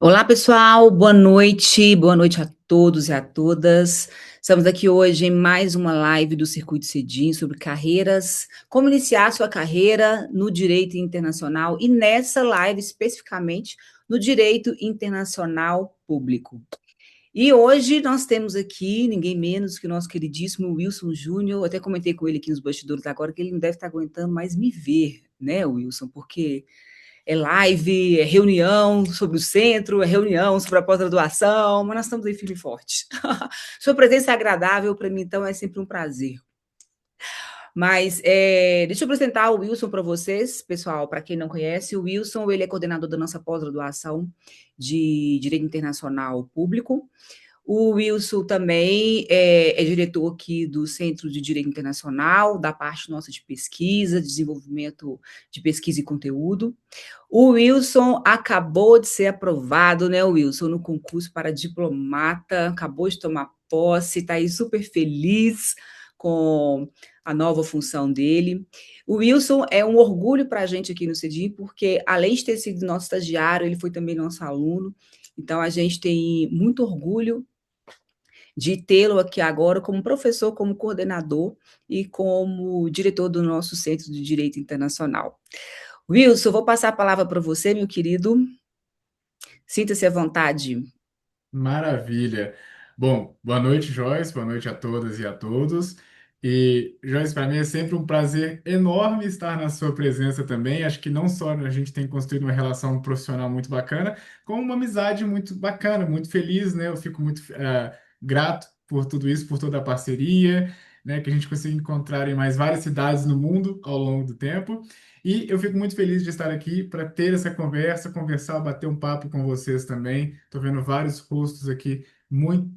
Olá, pessoal, boa noite a todos e a todas. Estamos aqui hoje em mais uma live do Circuito Cedim sobre carreiras, como iniciar sua carreira no direito internacional e nessa live especificamente no direito internacional público. E hoje nós temos aqui ninguém menos que o nosso queridíssimo Wilson Júnior. Eu até comentei com ele aqui nos bastidores agora que ele não deve estar aguentando mais me ver, né, Wilson? Porque é live, é reunião sobre o centro, é reunião sobre a pós-graduação, mas nós estamos aí firme e forte. Sua presença é agradável para mim, então é sempre um prazer. Mas deixa eu apresentar o Wilson para vocês, pessoal, para quem não conhece, o Wilson ele é coordenador da nossa pós-graduação de Direito Internacional Público. O Wilson também é diretor aqui do Centro de Direito Internacional, da parte nossa de pesquisa, desenvolvimento de pesquisa e conteúdo. O Wilson acabou de ser aprovado, né, Wilson, no concurso para diplomata, acabou de tomar posse, está aí super feliz com a nova função dele. O Wilson é um orgulho para a gente aqui no CEDIM, porque além de ter sido nosso estagiário, ele foi também nosso aluno, então a gente tem muito orgulho de tê-lo aqui agora como professor, como coordenador e como diretor do nosso Centro de Direito Internacional. Wilson, vou passar a palavra para você, meu querido. Sinta-se à vontade. Maravilha. Bom, boa noite, Joyce. Boa noite a todas e a todos. E, Joyce, para mim é sempre um prazer enorme estar na sua presença também. Acho que não só a gente tem construído uma relação profissional muito bacana, como uma amizade muito bacana, muito feliz, né? Eu fico muito grato por tudo isso, por toda a parceria, né? Que a gente conseguiu encontrar em mais várias cidades no mundo ao longo do tempo. E eu fico muito feliz de estar aqui para ter essa conversa, conversar, bater um papo com vocês também. Estou vendo vários rostos aqui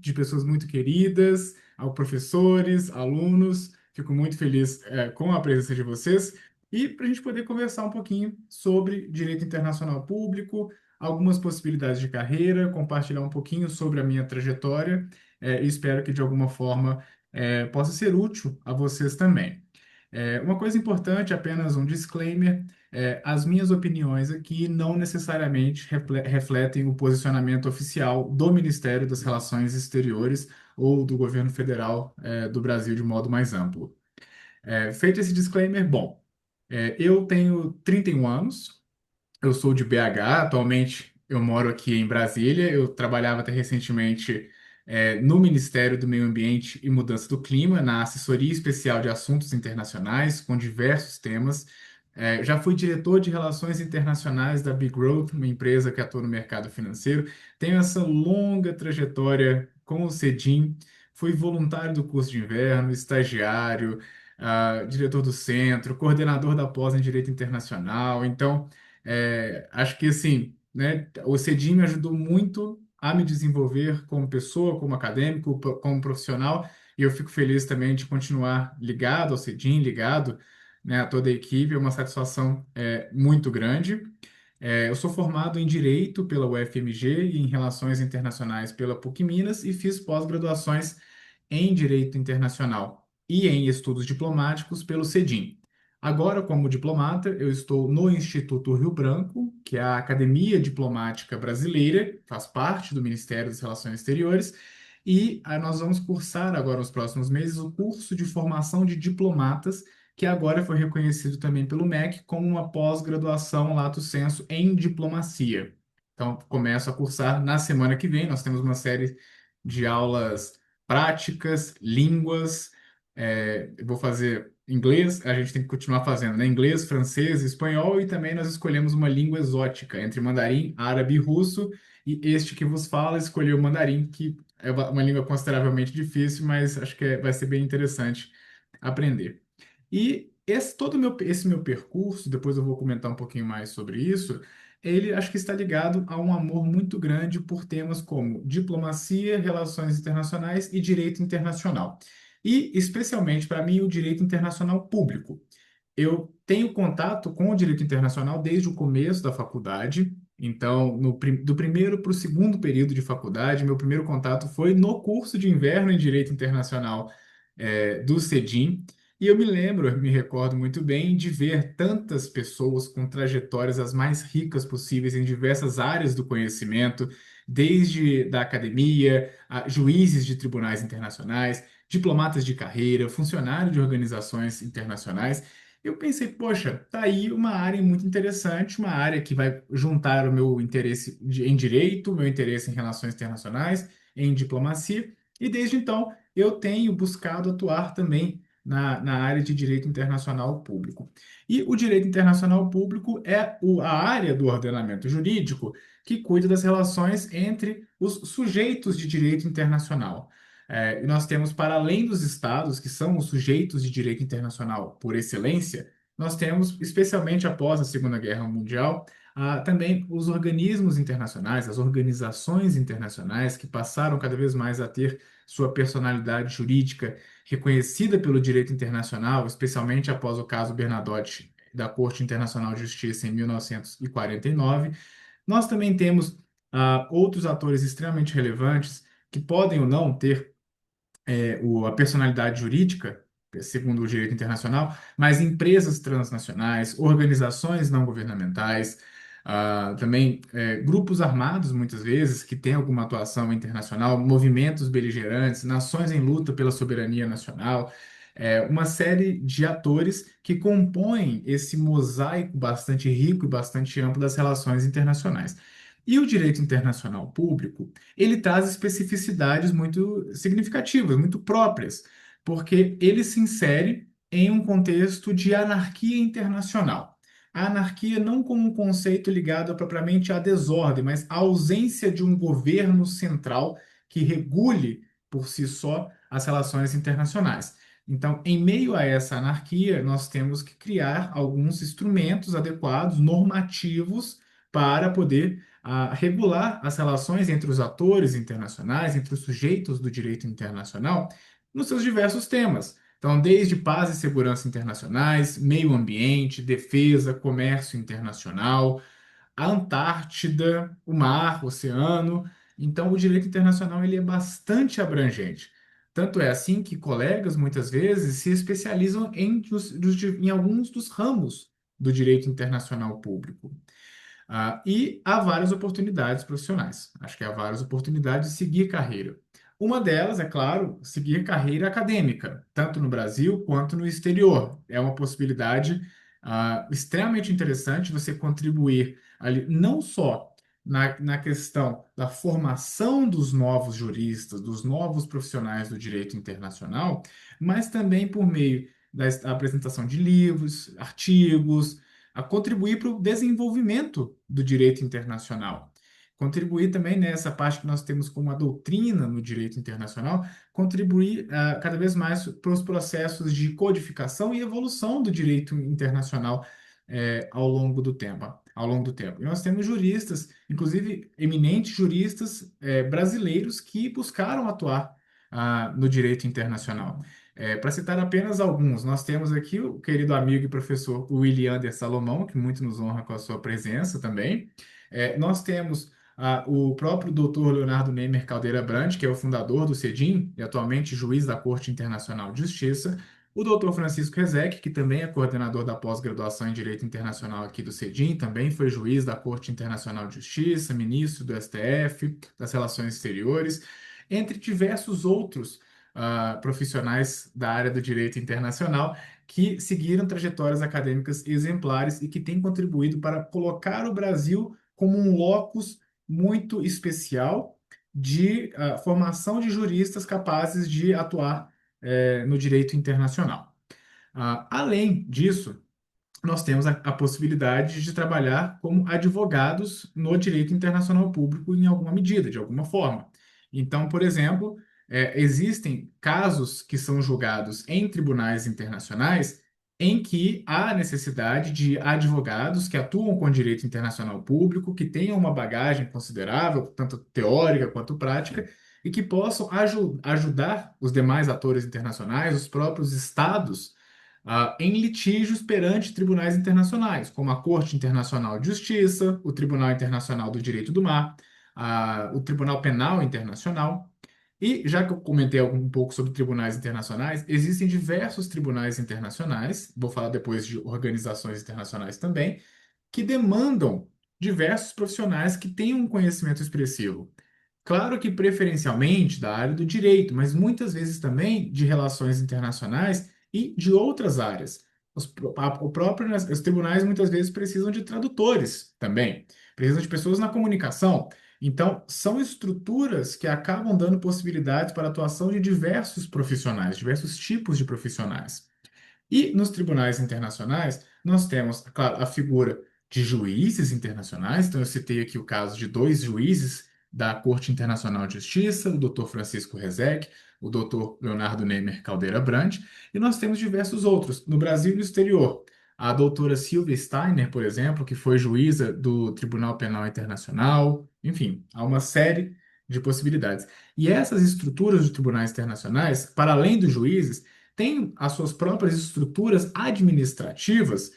de pessoas muito queridas, professores, alunos. Fico muito feliz, com a presença de vocês e para a gente poder conversar um pouquinho sobre direito internacional público, algumas possibilidades de carreira, compartilhar um pouquinho sobre a minha trajetória, e espero que de alguma forma possa ser útil a vocês também. Uma coisa importante, apenas um disclaimer: as minhas opiniões aqui não necessariamente refletem o posicionamento oficial do Ministério das Relações Exteriores ou do governo federal, do Brasil de modo mais amplo. Feito esse disclaimer, bom, eu tenho 31 anos, eu sou de BH, atualmente eu moro aqui em Brasília. Eu trabalhava até recentemente no Ministério do Meio Ambiente e Mudança do Clima, na Assessoria Especial de Assuntos Internacionais, com diversos temas. Já fui diretor de Relações Internacionais da Big Growth, uma empresa que atua no mercado financeiro. Tenho essa longa trajetória com o CEDIM. Fui voluntário do curso de inverno, estagiário, diretor do centro, coordenador da pós em Direito Internacional. Então, acho que assim, né, o CEDIM me ajudou muito a me desenvolver como pessoa, como acadêmico, como profissional, e eu fico feliz também de continuar ligado ao CEDIM, ligado, né, a toda a equipe. É uma satisfação muito grande. Eu sou formado em Direito pela UFMG e em Relações Internacionais pela PUC Minas e fiz pós-graduações em Direito Internacional e em Estudos Diplomáticos pelo CEDIM. Agora, como diplomata, eu estou no Instituto Rio Branco, que é a Academia Diplomática Brasileira, faz parte do Ministério das Relações Exteriores, e nós vamos cursar agora nos próximos meses o curso de formação de diplomatas, que agora foi reconhecido também pelo MEC como uma pós-graduação lato sensu em diplomacia. Então, começo a cursar na semana que vem. Nós temos uma série de aulas práticas, línguas. Eu vou fazer inglês, a gente tem que continuar fazendo, né? Inglês, francês, espanhol, e também nós escolhemos uma língua exótica entre mandarim, árabe e russo. E este que vos fala escolheu o mandarim, que é uma língua consideravelmente difícil, mas acho que vai ser bem interessante aprender. E esse meu percurso, depois eu vou comentar um pouquinho mais sobre isso. Ele acho que está ligado a um amor muito grande por temas como diplomacia, relações internacionais e direito internacional. E, especialmente para mim, o direito internacional público. Eu tenho contato com o direito internacional desde o começo da faculdade. Então, do primeiro para o segundo período de faculdade, meu primeiro contato foi no curso de inverno em Direito Internacional, do CEDIM. E eu me lembro, eu me recordo muito bem de ver tantas pessoas com trajetórias as mais ricas possíveis em diversas áreas do conhecimento, desde da academia, a juízes de tribunais internacionais, diplomatas de carreira, funcionários de organizações internacionais. Eu pensei, poxa, tá aí uma área muito interessante, uma área que vai juntar o meu interesse em direito, o meu interesse em relações internacionais, em diplomacia, e desde então eu tenho buscado atuar também na área de direito internacional público. E o direito internacional público é a área do ordenamento jurídico que cuida das relações entre os sujeitos de direito internacional. E nós temos, para além dos estados, que são os sujeitos de direito internacional por excelência, nós temos, especialmente após a Segunda Guerra Mundial, também os organismos internacionais, as organizações internacionais, que passaram cada vez mais a ter sua personalidade jurídica reconhecida pelo direito internacional, especialmente após o caso Bernadotte da Corte Internacional de Justiça em 1949. Nós também temos outros atores extremamente relevantes que podem ou não ter a personalidade jurídica, segundo o direito internacional, mas empresas transnacionais, organizações não governamentais, também grupos armados, muitas vezes, que têm alguma atuação internacional, movimentos beligerantes, nações em luta pela soberania nacional, uma série de atores que compõem esse mosaico bastante rico e bastante amplo das relações internacionais. E o direito internacional público ele traz especificidades muito significativas, muito próprias, porque ele se insere em um contexto de anarquia internacional. A anarquia não como um conceito ligado propriamente à desordem, mas à ausência de um governo central que regule por si só as relações internacionais. Então, em meio a essa anarquia, nós temos que criar alguns instrumentos adequados, normativos, para poder regular as relações entre os atores internacionais, entre os sujeitos do direito internacional, nos seus diversos temas. Então, desde paz e segurança internacionais, meio ambiente, defesa, comércio internacional, a Antártida, o mar, o oceano. Então, o direito internacional ele é bastante abrangente. Tanto é assim que colegas muitas vezes se especializam em alguns dos ramos do direito internacional público. E há várias oportunidades profissionais. Acho que há várias oportunidades de seguir carreira. Uma delas, é claro, seguir carreira acadêmica, tanto no Brasil quanto no exterior. É uma possibilidade, extremamente interessante você contribuir ali, não só na questão da formação dos novos juristas, dos novos profissionais do direito internacional, mas também por meio da apresentação de livros, artigos, a contribuir para o desenvolvimento do direito internacional. Contribuir também nessa parte que nós temos como a doutrina no direito internacional, contribuir cada vez mais para os processos de codificação e evolução do direito internacional ao longo do tempo. Ao longo do tempo. E nós temos juristas, inclusive eminentes juristas brasileiros que buscaram atuar no direito internacional. Para citar apenas alguns, nós temos aqui o querido amigo e professor Williander Salomão, que muito nos honra com a sua presença também. Nós temos o próprio doutor Leonardo Neymer Caldeira Brandt, que é o fundador do CEDIM e atualmente juiz da Corte Internacional de Justiça. O doutor Francisco Rezec, que também é coordenador da pós-graduação em Direito Internacional aqui do CEDIM, também foi juiz da Corte Internacional de Justiça, ministro do STF, das Relações Exteriores, entre diversos outros profissionais da área do direito internacional que seguiram trajetórias acadêmicas exemplares e que têm contribuído para colocar o Brasil como um locus muito especial de formação de juristas capazes de atuar no direito internacional. Além disso, nós temos a possibilidade de trabalhar como advogados no direito internacional público em alguma medida, de alguma forma. Então, por exemplo, existem casos que são julgados em tribunais internacionais em que há necessidade de advogados que atuam com direito internacional público, que tenham uma bagagem considerável, tanto teórica quanto prática, e que possam ajudar os demais atores internacionais, os próprios estados em litígios perante tribunais internacionais, como a Corte Internacional de Justiça, o Tribunal Internacional do Direito do Mar, o Tribunal Penal Internacional. E já que eu comentei um pouco sobre tribunais internacionais, existem diversos tribunais internacionais, vou falar depois de organizações internacionais também, que demandam diversos profissionais que tenham um conhecimento expressivo. Claro que preferencialmente da área do direito, mas muitas vezes também de relações internacionais e de outras áreas. Os tribunais muitas vezes precisam de tradutores também, precisam de pessoas na comunicação. Então, são estruturas que acabam dando possibilidades para a atuação de diversos profissionais, diversos tipos de profissionais. E nos tribunais internacionais, nós temos, claro, a figura de juízes internacionais. Então, eu citei aqui o caso de dois juízes da Corte Internacional de Justiça, o Dr. Francisco Rezec, o Dr. Leonardo Neymer Caldeira Brant, e nós temos diversos outros, no Brasil e no exterior. A doutora Silvia Steiner, por exemplo, que foi juíza do Tribunal Penal Internacional, enfim, há uma série de possibilidades. E essas estruturas de tribunais internacionais, para além dos juízes, têm as suas próprias estruturas administrativas,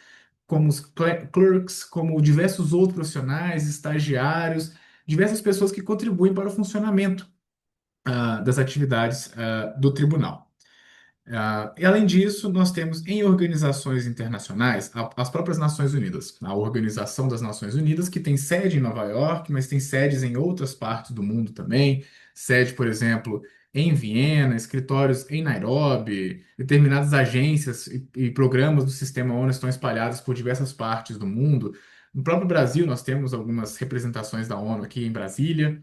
como os clerks, como diversos outros profissionais, estagiários, diversas pessoas que contribuem para o funcionamento das atividades do tribunal. E além disso, nós temos em organizações internacionais as próprias Nações Unidas, a Organização das Nações Unidas, que tem sede em Nova York, mas tem sedes em outras partes do mundo também, sede, por exemplo, em Viena, escritórios em Nairobi, determinadas agências e programas do sistema ONU estão espalhados por diversas partes do mundo. No próprio Brasil, nós temos algumas representações da ONU aqui em Brasília.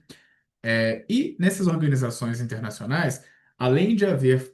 E nessas organizações internacionais, além de haver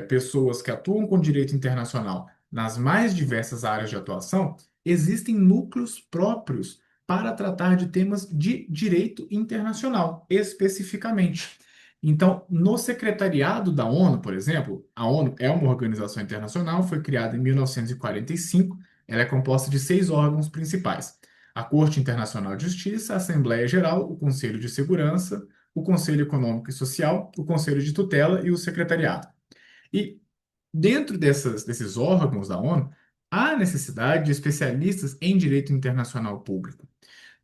pessoas que atuam com direito internacional nas mais diversas áreas de atuação, existem núcleos próprios para tratar de temas de direito internacional, especificamente. Então, no secretariado da ONU, por exemplo, a ONU é uma organização internacional, foi criada em 1945, ela é composta de seis órgãos principais: a Corte Internacional de Justiça, a Assembleia Geral, o Conselho de Segurança, o Conselho Econômico e Social, o Conselho de Tutela e o Secretariado. E dentro desses órgãos da ONU, há necessidade de especialistas em direito internacional público.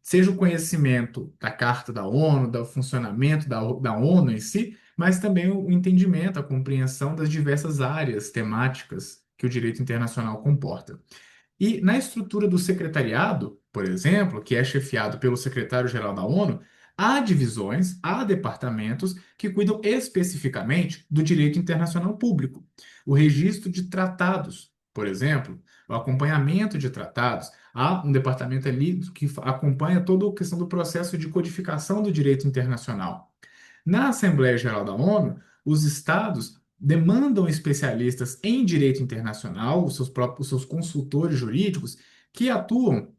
Seja o conhecimento da Carta da ONU, do funcionamento da ONU em si, mas também o entendimento, a compreensão das diversas áreas temáticas que o direito internacional comporta. E na estrutura do secretariado, por exemplo, que é chefiado pelo secretário-geral da ONU, há divisões, há departamentos que cuidam especificamente do direito internacional público. O registro de tratados, por exemplo, o acompanhamento de tratados. Há um departamento ali que acompanha toda a questão do processo de codificação do direito internacional. Na Assembleia Geral da ONU, os estados demandam especialistas em direito internacional, os seus consultores jurídicos, que atuam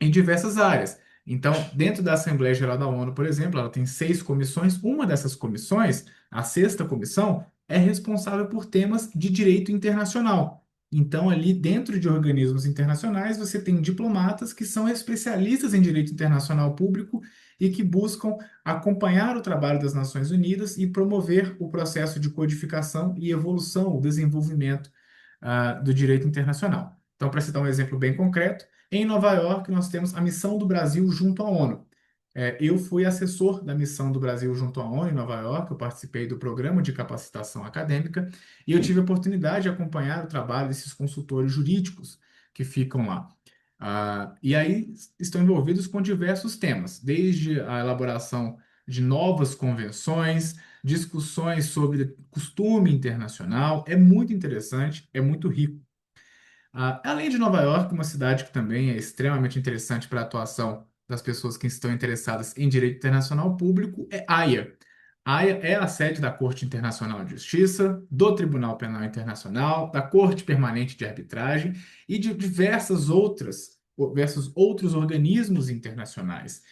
em diversas áreas. Então, dentro da Assembleia Geral da ONU, por exemplo, ela tem seis comissões. Uma dessas comissões, a sexta comissão, é responsável por temas de direito internacional. Então, ali dentro de organismos internacionais, você tem diplomatas que são especialistas em direito internacional público e que buscam acompanhar o trabalho das Nações Unidas e promover o processo de codificação e evolução, o desenvolvimento, do direito internacional. Então, para citar um exemplo bem concreto, em Nova York, nós temos a missão do Brasil junto à ONU. Eu fui assessor da missão do Brasil junto à ONU em Nova York, eu participei do programa de capacitação acadêmica e eu tive a oportunidade de acompanhar o trabalho desses consultores jurídicos que ficam lá. E aí estão envolvidos com diversos temas, desde a elaboração de novas convenções, discussões sobre costume internacional. É muito interessante, é muito rico. Além de Nova York, uma cidade que também é extremamente interessante para a atuação das pessoas que estão interessadas em direito internacional público é Haia. Haia é a sede da Corte Internacional de Justiça, do Tribunal Penal Internacional, da Corte Permanente de Arbitragem e de diversos outros organismos internacionais.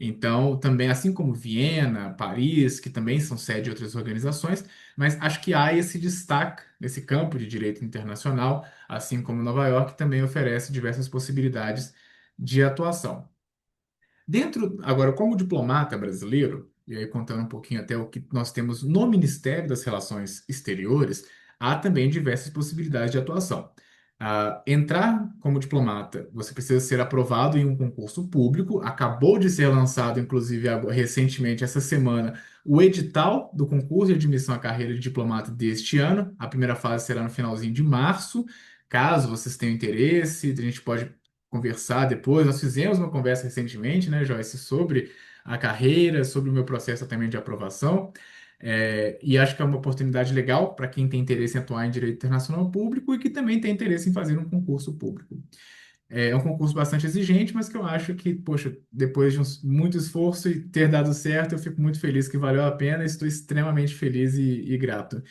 Então, também, assim como Viena, Paris, que também são sede de outras organizações, mas acho que a AIA se destaca nesse campo de direito internacional, assim como Nova York também oferece diversas possibilidades de atuação. Dentro, agora, como diplomata brasileiro, e aí contando um pouquinho até o que nós temos no Ministério das Relações Exteriores, há também diversas possibilidades de atuação. Entrar como diplomata, você precisa ser aprovado em um concurso público. Acabou de ser lançado, inclusive, recentemente, essa semana, o edital do concurso de admissão à carreira de diplomata deste ano. A primeira fase será no finalzinho de março. Caso vocês tenham interesse, a gente pode conversar depois. Nós fizemos uma conversa recentemente, né, Joyce, sobre a carreira, sobre o meu processo também de aprovação. E acho que é uma oportunidade legal para quem tem interesse em atuar em direito internacional público e que também tem interesse em fazer um concurso público. É um concurso bastante exigente, mas que eu acho que, poxa, depois de muito esforço e ter dado certo, eu fico muito feliz que valeu a pena. Estou extremamente feliz e grato.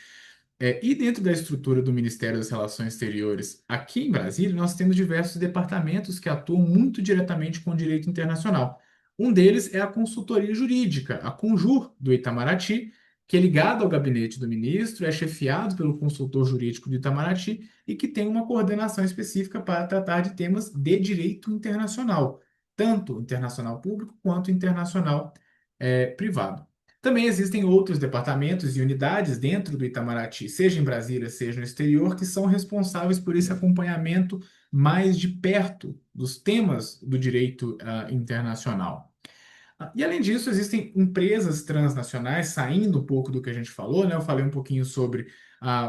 E dentro da estrutura do Ministério das Relações Exteriores, aqui em Brasília, nós temos diversos departamentos que atuam muito diretamente com o direito internacional. Um deles é a consultoria jurídica, a Conjur, do Itamaraty, que é ligado ao gabinete do ministro, é chefiado pelo consultor jurídico do Itamaraty e que tem uma coordenação específica para tratar de temas de direito internacional, tanto internacional público quanto internacional privado. Também existem outros departamentos e unidades dentro do Itamaraty, seja em Brasília, seja no exterior, que são responsáveis por esse acompanhamento mais de perto dos temas do direito internacional. E além disso, existem empresas transnacionais, saindo um pouco do que a gente falou, né? Eu falei um pouquinho sobre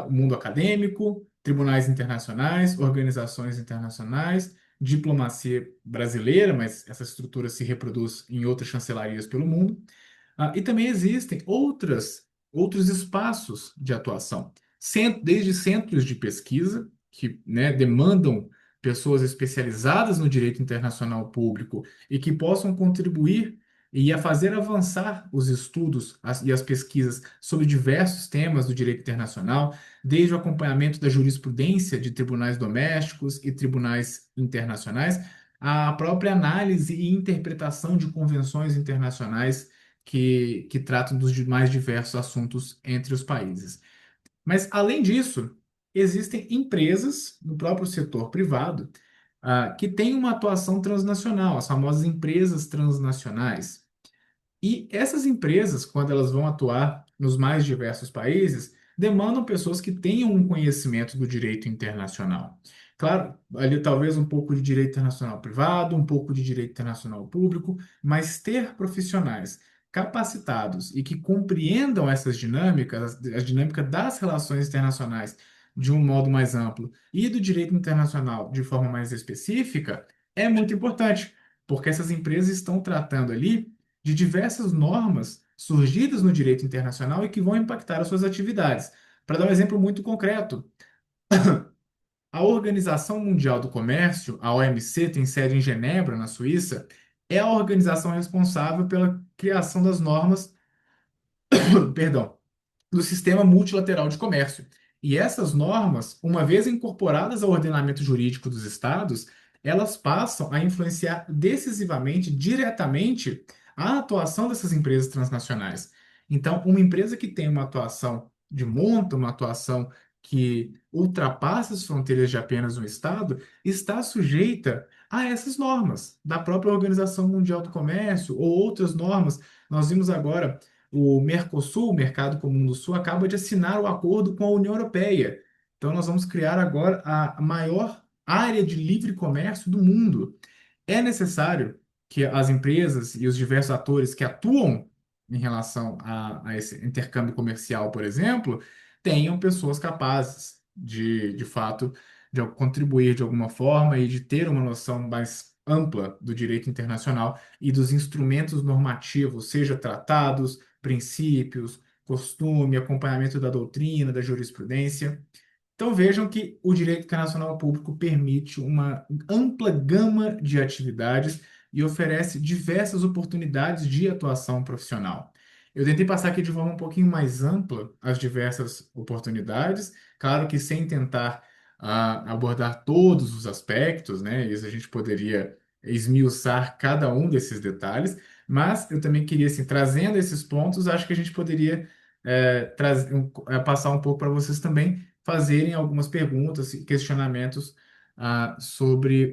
o mundo acadêmico, tribunais internacionais, organizações internacionais, diplomacia brasileira, mas essa estrutura se reproduz em outras chancelarias pelo mundo. E também existem outros espaços de atuação, desde centros de pesquisa, que, né, demandam pessoas especializadas no direito internacional público e que possam contribuir e a fazer avançar os estudos e as pesquisas sobre diversos temas do direito internacional, desde o acompanhamento da jurisprudência de tribunais domésticos e tribunais internacionais, à própria análise e interpretação de convenções internacionais que tratam dos mais diversos assuntos entre os países. Mas, além disso, existem empresas no próprio setor privado que têm uma atuação transnacional, as famosas empresas transnacionais. E essas empresas, quando elas vão atuar nos mais diversos países, demandam pessoas que tenham um conhecimento do direito internacional. Claro, ali talvez um pouco de direito internacional privado, um pouco de direito internacional público, mas ter profissionais capacitados e que compreendam essas dinâmicas, a dinâmica das relações internacionais de um modo mais amplo e do direito internacional de forma mais específica, é muito importante, porque essas empresas estão tratando ali de diversas normas surgidas no direito internacional e que vão impactar as suas atividades. Para dar um exemplo muito concreto, a Organização Mundial do Comércio, a OMC, tem sede em Genebra, na Suíça, é a organização responsável pela criação das normas, perdão, do sistema multilateral de comércio. E essas normas, uma vez incorporadas ao ordenamento jurídico dos estados, elas passam a influenciar decisivamente, diretamente, a atuação dessas empresas transnacionais. Então, uma empresa que tem uma atuação de monta, uma atuação que ultrapassa as fronteiras de apenas um estado, está sujeita a essas normas da própria Organização Mundial do Comércio ou outras normas. Nós vimos agora o Mercosul, o Mercado Comum do Sul, acaba de assinar o acordo com a União Europeia. Então, nós vamos criar agora a maior área de livre comércio do mundo. É necessário que as empresas e os diversos atores que atuam em relação a esse intercâmbio comercial, por exemplo, tenham pessoas capazes de fato, de contribuir de alguma forma e de ter uma noção mais ampla do direito internacional e dos instrumentos normativos, seja tratados, princípios, costume, acompanhamento da doutrina, da jurisprudência. Então vejam que o direito internacional público permite uma ampla gama de atividades e oferece diversas oportunidades de atuação profissional. Eu tentei passar aqui de forma um pouquinho mais ampla as diversas oportunidades, claro que sem tentar abordar todos os aspectos, né? Isso a gente poderia esmiuçar cada um desses detalhes, mas eu também queria, assim, trazendo esses pontos, acho que a gente poderia passar um pouco para vocês também fazerem algumas perguntas e questionamentos sobre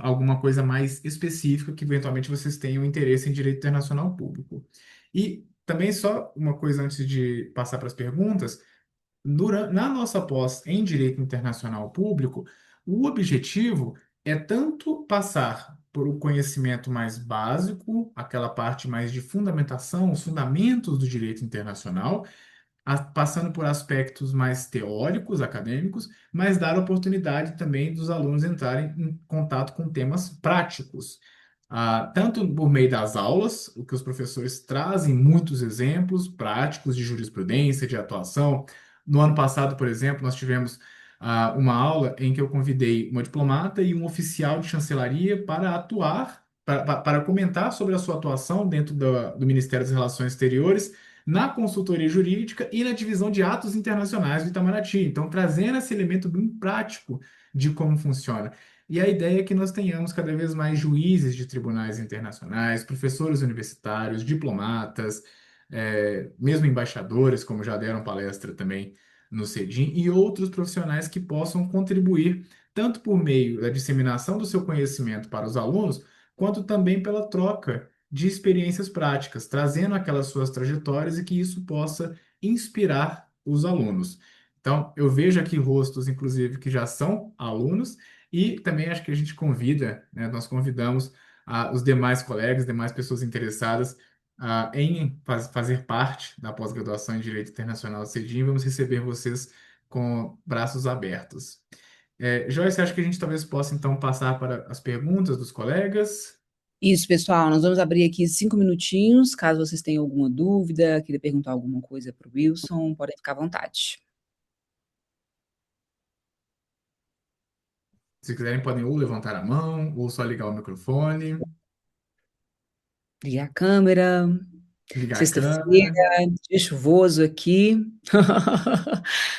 alguma coisa mais específica que eventualmente vocês tenham interesse em direito internacional público. E também só uma coisa antes de passar para as perguntas, na nossa pós em direito internacional público, O objetivo é tanto passar por um conhecimento mais básico, aquela parte mais de fundamentação, os fundamentos do direito internacional, passando por aspectos mais teóricos, acadêmicos, mas dar oportunidade também dos alunos entrarem em contato com temas práticos. Tanto por meio das aulas, o que os professores trazem muitos exemplos práticos de jurisprudência, de atuação. No ano passado, por exemplo, nós tivemos uma aula em que eu convidei uma diplomata e um oficial de chancelaria para atuar, para comentar sobre a sua atuação dentro do Ministério das Relações Exteriores na consultoria jurídica e na divisão de atos internacionais do Itamaraty. Então, trazendo esse elemento bem prático de como funciona. E a ideia é que nós tenhamos cada vez mais juízes de tribunais internacionais, professores universitários, diplomatas, mesmo embaixadores, como já deram palestra também no CEDIM, e outros profissionais que possam contribuir tanto por meio da disseminação do seu conhecimento para os alunos, quanto também pela troca de experiências práticas, trazendo aquelas suas trajetórias e que isso possa inspirar os alunos. Então, eu vejo aqui rostos, inclusive, que já são alunos, e também acho que a gente convida, né, nós convidamos os demais colegas, demais pessoas interessadas em fazer parte da pós-graduação em Direito Internacional do CEDIM. Vamos receber vocês com braços abertos. Joyce, acho que a gente talvez possa, então, passar para as perguntas dos colegas. Isso, pessoal, nós vamos abrir aqui 5 minutinhos, caso vocês tenham alguma dúvida, queira perguntar alguma coisa para o Wilson, podem ficar à vontade. Se quiserem, podem ou levantar a mão, ou só ligar o microfone, Ligar a câmera, ligar a sexta-feira, câmera. dia chuvoso aqui.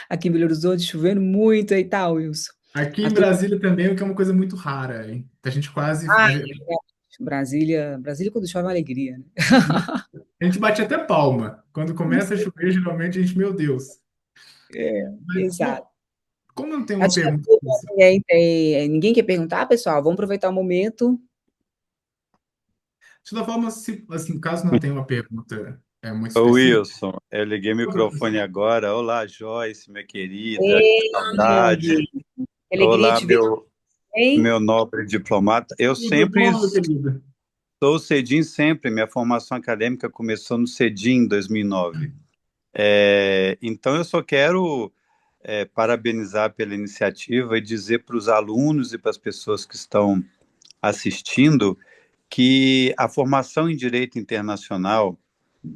Aqui em Belo Horizonte, chovendo muito aí, tá, Wilson? Aqui A em turma... Brasília também, o que é uma coisa muito rara, hein? A gente quase. Ai, Brasília quando chove é uma alegria, né? A gente bate até palma. Quando começa a chover, geralmente a gente, meu Deus. É, Mas, bom, exato. como não tem A uma tia pergunta específica, ninguém quer perguntar, pessoal? Vamos aproveitar o momento. de toda forma, se, assim, caso não tenha uma pergunta muito Ô específica, Wilson, eu liguei o microfone agora. Olá, Joyce, minha querida, que Ei, meu saudade. amigo, que alegria Olá, te ver, hein? meu nobre diplomata. Eu tudo sempre bom, meu querido? sou CEDIM, sempre. Minha formação acadêmica começou no CEDIM em 2009. Então, eu só quero parabenizar pela iniciativa e dizer para os alunos e para as pessoas que estão assistindo que a formação em direito internacional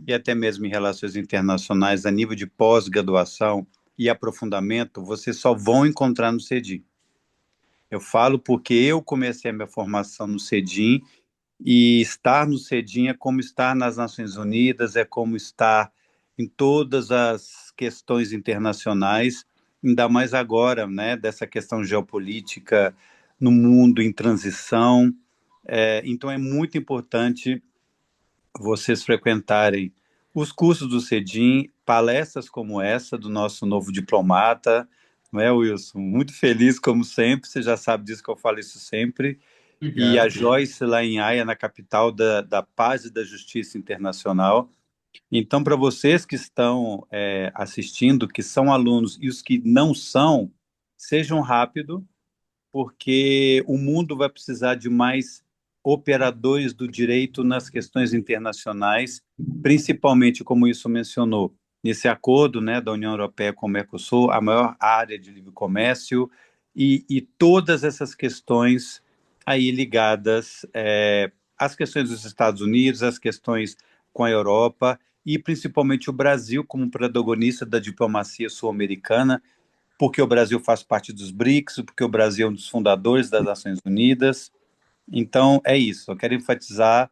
e até mesmo em relações internacionais, a nível de pós-graduação e aprofundamento, vocês só vão encontrar no CEDIM. Eu falo porque eu comecei a minha formação no CEDIM e estar no CEDIM é como estar nas Nações Unidas, é como estar em todas as questões internacionais, ainda mais agora, né, dessa questão geopolítica no mundo em transição. Então é muito importante vocês frequentarem os cursos do CEDIM, palestras como essa do nosso novo diplomata, não é, Wilson? Muito feliz, como sempre, você já sabe disso que eu falo isso sempre. E Obrigado, a querido. Joyce, lá em Haia, na capital da paz e da justiça internacional. Então, para vocês que estão assistindo, que são alunos e os que não são, sejam rápidos, porque o mundo vai precisar de mais operadores do direito nas questões internacionais, principalmente, como isso mencionou, nesse acordo, né, da União Europeia com o Mercosul, a maior área de livre comércio, e todas essas questões aí ligadas às questões dos Estados Unidos, às questões com a Europa, e principalmente o Brasil como protagonista da diplomacia sul-americana, porque o Brasil faz parte dos BRICS, porque o Brasil é um dos fundadores das Nações Unidas. Então, é isso. Eu quero enfatizar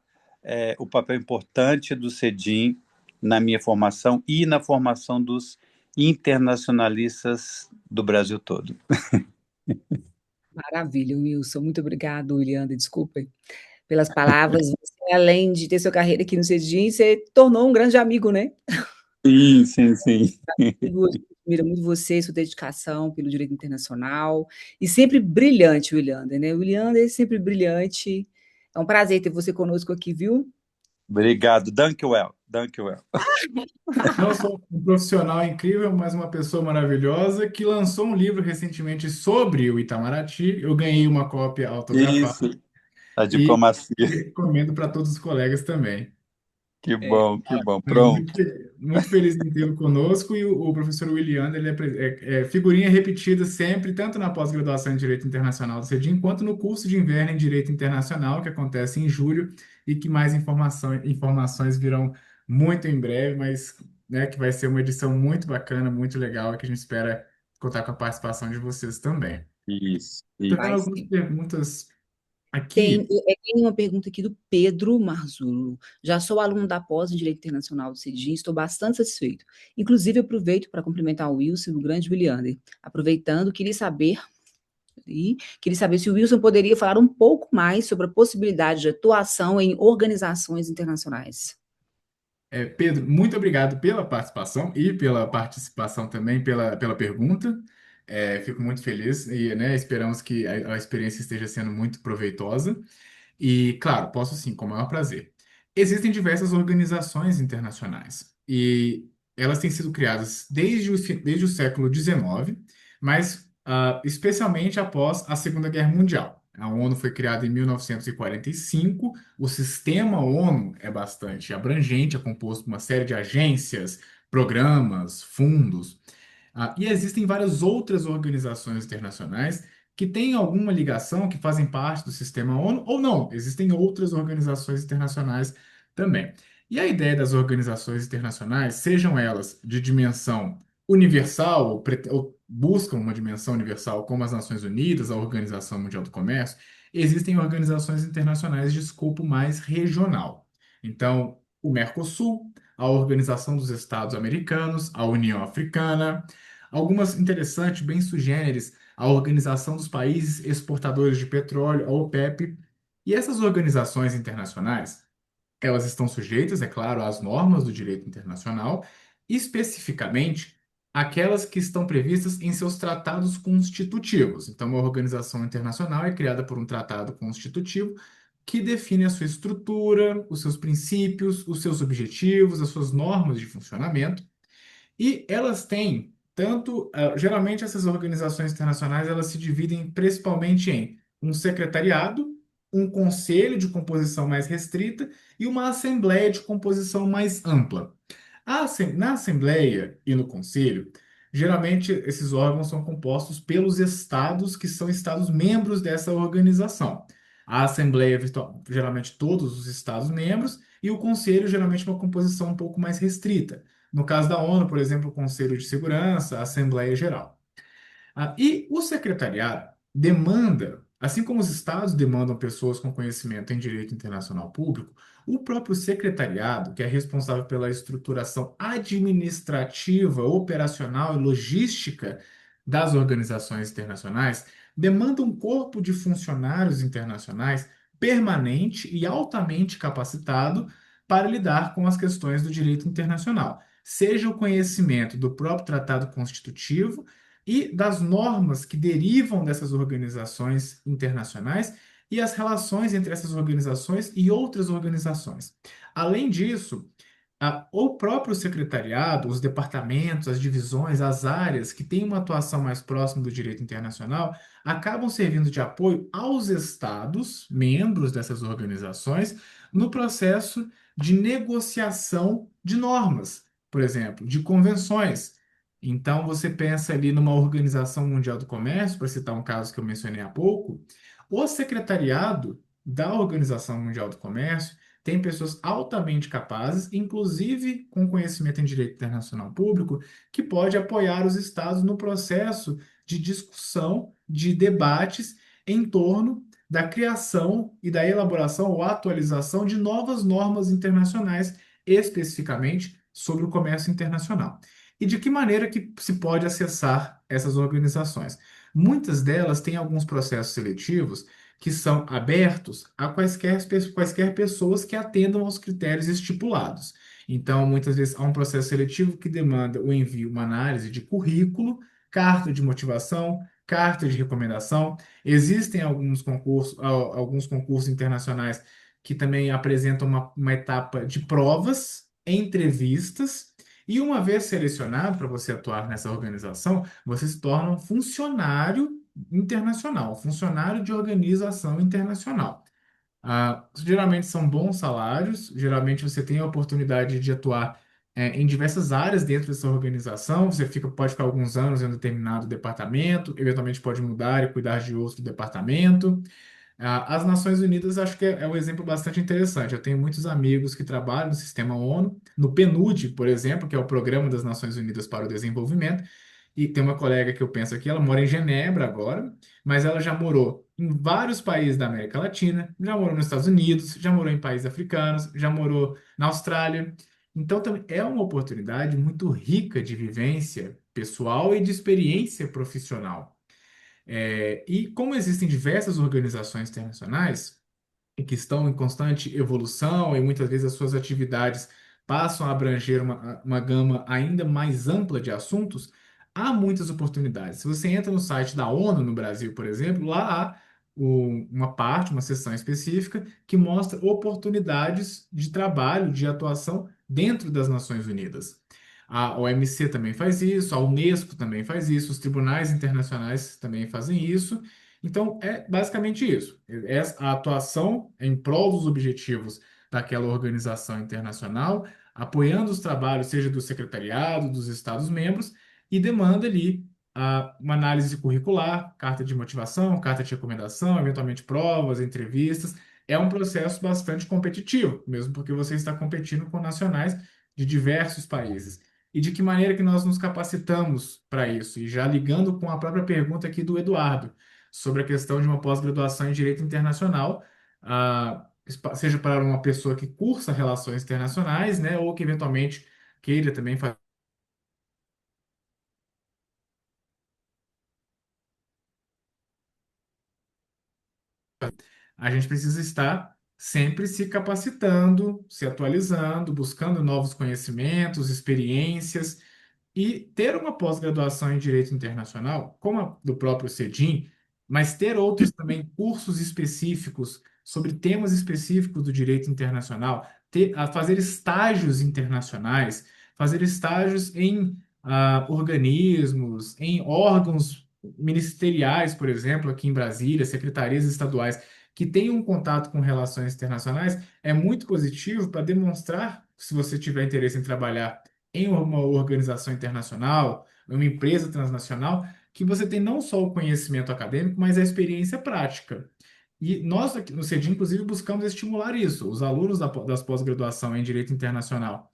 o papel importante do CEDIM na minha formação e na formação dos internacionalistas do Brasil todo. Maravilha, Wilson. Muito obrigado, Willianda. Desculpem pelas palavras. Você, além de ter sua carreira aqui no CEDIM, você tornou um grande amigo, né? Sim, sim, sim. Amigo, a gente admira muito você, sua dedicação pelo direito internacional. E sempre brilhante, Williander, né? O Williander é sempre brilhante. É um prazer ter você conosco aqui, viu? Obrigado. Danke well. Dankjewel. Não só um profissional incrível, mas uma pessoa maravilhosa que lançou um livro recentemente sobre o Itamaraty. Eu ganhei uma cópia autografada Isso, a e diplomacia. recomendo para todos os colegas também. Que bom, que bom. É muito, Pronto. muito feliz em tê-lo conosco e o professor William, ele é figurinha repetida sempre, tanto na pós-graduação em Direito Internacional do CEDIM, quanto no curso de inverno em Direito Internacional, que acontece em julho, e que mais informações virão muito em breve, mas né, que vai ser uma edição muito bacana, muito legal, e que a gente espera contar com a participação de vocês também. Isso, Estou isso. vendo Vai algumas sim. perguntas Tem, aqui. tem uma pergunta aqui do Pedro Marzulo. Já sou aluno da pós em Direito Internacional do CEDIM, estou bastante satisfeito. Inclusive, aproveito para cumprimentar o Wilson e o grande Williander. Aproveitando, queria saber se o Wilson poderia falar um pouco mais sobre a possibilidade de atuação em organizações internacionais. Pedro, muito obrigado pela participação e pela participação também, pela pergunta. Fico muito feliz e, né, esperamos que a experiência esteja sendo muito proveitosa. E, claro, posso sim, com o maior prazer. Existem diversas organizações internacionais e elas têm sido criadas desde o século XIX, mas especialmente após a Segunda Guerra Mundial. A ONU foi criada em 1945. O sistema ONU é bastante abrangente, é composto por uma série de agências, programas, fundos. E existem várias outras organizações internacionais que têm alguma ligação, que fazem parte do sistema ONU, ou não, existem outras organizações internacionais também. E a ideia das organizações internacionais, sejam elas de dimensão universal, ou buscam uma dimensão universal, como as Nações Unidas, a Organização Mundial do Comércio, existem organizações internacionais de escopo mais regional. Então, o Mercosul, a Organização dos Estados Americanos, a União Africana, algumas interessantes, bem sugêneres, a Organização dos Países Exportadores de Petróleo, a OPEP. E essas organizações internacionais, elas estão sujeitas, é claro, às normas do direito internacional, especificamente aquelas que estão previstas em seus tratados constitutivos. Então, uma organização internacional é criada por um tratado constitutivo que define a sua estrutura, os seus princípios, os seus objetivos, as suas normas de funcionamento. E elas têm tanto, geralmente essas organizações internacionais elas se dividem principalmente em um secretariado, um conselho de composição mais restrita e uma assembleia de composição mais ampla. Na assembleia e no conselho, geralmente esses órgãos são compostos pelos estados que são estados membros dessa organização. A assembleia, geralmente todos os estados membros, e o conselho, geralmente uma composição um pouco mais restrita. No caso da ONU, por exemplo, o Conselho de Segurança, a Assembleia Geral. E o secretariado demanda, assim como os estados demandam pessoas com conhecimento em direito internacional público, o próprio secretariado, que é responsável pela estruturação administrativa, operacional e logística das organizações internacionais, demanda um corpo de funcionários internacionais permanente e altamente capacitado para lidar com as questões do direito internacional, seja o conhecimento do próprio tratado constitutivo e das normas que derivam dessas organizações internacionais e as relações entre essas organizações e outras organizações. Além disso, o próprio secretariado, os departamentos, as divisões, as áreas que têm uma atuação mais próxima do direito internacional acabam servindo de apoio aos estados, membros dessas organizações, no processo de negociação de normas, por exemplo, de convenções. Então, você pensa ali numa Organização Mundial do Comércio, para citar um caso que eu mencionei há pouco, o secretariado da Organização Mundial do Comércio tem pessoas altamente capazes, inclusive com conhecimento em direito internacional público, que pode apoiar os estados no processo de discussão, de debates em torno da criação e da elaboração ou atualização de novas normas internacionais, especificamente sobre o comércio internacional. E de que maneira que se pode acessar essas organizações? Muitas delas têm alguns processos seletivos que são abertos a quaisquer pessoas que atendam aos critérios estipulados. Então, muitas vezes há um processo seletivo que demanda o envio, uma análise de currículo, carta de motivação, carta de recomendação. Existem alguns concursos internacionais que também apresentam uma etapa de provas entrevistas, e uma vez selecionado para você atuar nessa organização, você se torna um funcionário internacional, funcionário de organização internacional. Geralmente são bons salários, geralmente você tem a oportunidade de atuar em diversas áreas dentro dessa organização, você pode ficar alguns anos em um determinado departamento, eventualmente pode mudar e cuidar de outro departamento. As Nações Unidas acho que é um exemplo bastante interessante. Eu tenho muitos amigos que trabalham no sistema ONU, no PNUD, por exemplo, que é o Programa das Nações Unidas para o Desenvolvimento, e tem uma colega que eu penso aqui, ela mora em Genebra agora, mas ela já morou em vários países da América Latina, já morou nos Estados Unidos, já morou em países africanos, já morou na Austrália. Então, também é uma oportunidade muito rica de vivência pessoal e de experiência profissional. E como existem diversas organizações internacionais e que estão em constante evolução e muitas vezes as suas atividades passam a abranger uma gama ainda mais ampla de assuntos, há muitas oportunidades. Se você entra no site da ONU no Brasil, por exemplo, lá há uma parte, uma seção específica que mostra oportunidades de trabalho, de atuação dentro das Nações Unidas. A OMC também faz isso, a Unesco também faz isso, os tribunais internacionais também fazem isso. Então, é basicamente isso. É a atuação em prol dos objetivos daquela organização internacional, apoiando os trabalhos, seja do secretariado, dos Estados-membros, e demanda ali uma análise curricular, carta de motivação, carta de recomendação, eventualmente provas, entrevistas. É um processo bastante competitivo, mesmo porque você está competindo com nacionais de diversos países. E de que maneira que nós nos capacitamos para isso? E já ligando com a própria pergunta aqui do Eduardo sobre a questão de uma pós-graduação em Direito Internacional, seja para uma pessoa que cursa Relações Internacionais, né, ou que eventualmente queira também fazer. A gente precisa estar sempre se capacitando, se atualizando, buscando novos conhecimentos, experiências. E ter uma pós-graduação em Direito Internacional, como a do próprio CEDIM, mas ter outros também cursos específicos sobre temas específicos do direito internacional, fazer estágios internacionais, fazer estágios em organismos, em órgãos ministeriais, por exemplo, aqui em Brasília, secretarias estaduais, que tenham um contato com relações internacionais, é muito positivo para demonstrar, se você tiver interesse em trabalhar em uma organização internacional, em uma empresa transnacional, que você tem não só o conhecimento acadêmico, mas a experiência prática. E nós aqui no CEDIM, inclusive, buscamos estimular isso. Os alunos das pós-graduação em Direito Internacional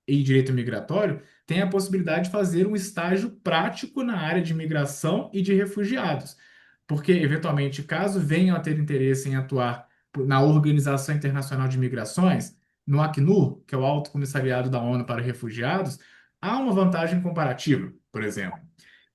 e Direito Migratório têm a possibilidade de fazer um estágio prático na área de imigração e de refugiados. Porque, eventualmente, caso venham a ter interesse em atuar na Organização Internacional de Migrações, no Acnur, que é o Alto Comissariado da ONU para Refugiados, há uma vantagem comparativa, por exemplo.